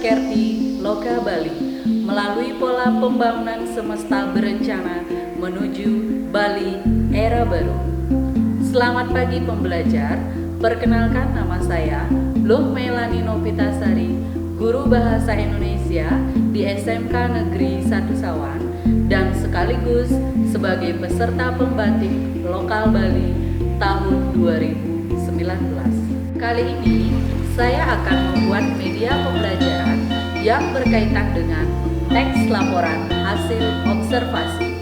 Satkerti Loka Bali melalui pola pembangunan semesta berencana menuju Bali era baru. Selamat pagi pembelajar, perkenalkan nama saya Luh Melani Novitasari, guru Bahasa Indonesia di SMK Negeri 1 Sawan dan sekaligus sebagai peserta pembatik lokal Bali tahun 2019. Kali ini saya akan membuat media pembelajaran yang berkaitan dengan teks laporan hasil observasi.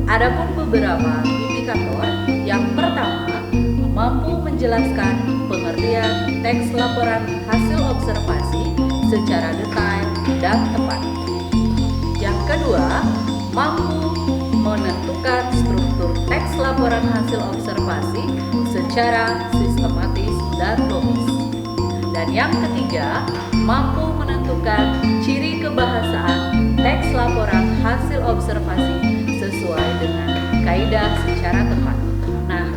Adapun beberapa indikator, yang pertama mampu menjelaskan pengertian teks laporan hasil observasi secara detail dan tepat. Yang kedua, mampu menentukan struktur teks laporan hasil observasi secara sistematis dan logis. Dan yang ketiga, mampu menentukan ciri kebahasaan teks laporan hasil observasi sesuai dengan kaidah secara tepat. Nah,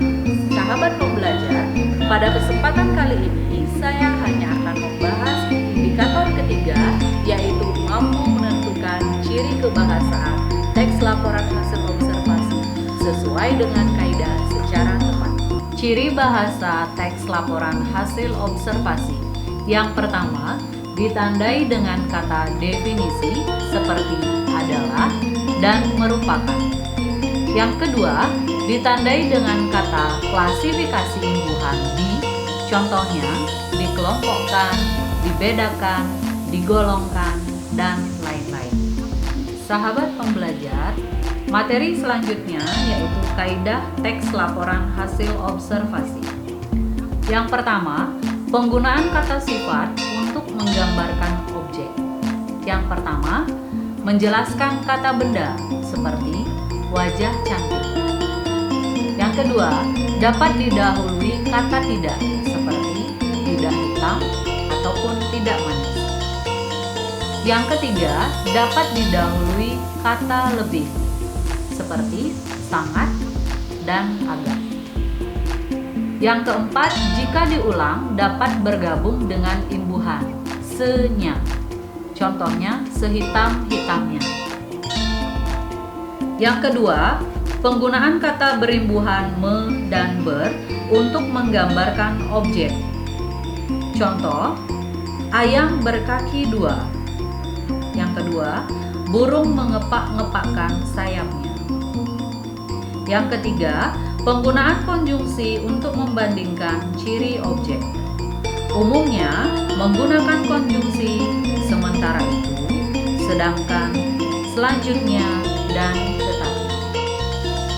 sahabat pembelajar, pada kesempatan kali ini saya hanya akan membahas indikator ketiga, yaitu mampu menentukan ciri kebahasaan teks laporan hasil observasi sesuai dengan kaidah secara tepat. Ciri bahasa teks laporan hasil observasi. Yang pertama, ditandai dengan kata definisi seperti adalah dan merupakan. Yang kedua, ditandai dengan kata klasifikasi imbuhan di, contohnya dikelompokkan, dibedakan, digolongkan, dan lain-lain. Sahabat pembelajar, materi selanjutnya yaitu kaidah teks laporan hasil observasi. Yang pertama, penggunaan kata sifat untuk menggambarkan objek. Yang pertama, menjelaskan kata benda seperti wajah cantik. Yang kedua, dapat didahului kata tidak seperti tidak hitam ataupun tidak manis. Yang ketiga, dapat didahului kata lebih seperti sangat dan agak. Yang keempat, jika diulang dapat bergabung dengan imbuhan se-nya. Contohnya sehitam-hitamnya. Yang kedua, penggunaan kata berimbuhan me dan ber untuk menggambarkan objek. Contoh, ayam berkaki dua. Yang kedua, burung mengepak-ngepakkan sayapnya. Yang ketiga, penggunaan konjungsi untuk membandingkan ciri objek. Umumnya menggunakan konjungsi sementara itu, sedangkan, selanjutnya, dan tetapi.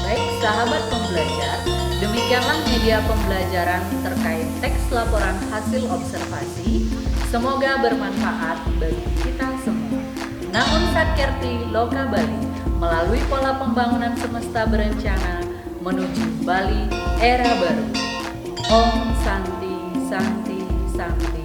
Baik sahabat pembelajar, demikianlah media pembelajaran terkait teks laporan hasil observasi. Semoga bermanfaat bagi kita semua. Namun Satkerti Loka Bali melalui pola pembangunan semesta berencana menuju Bali era baru. Om Santi Santi Santi.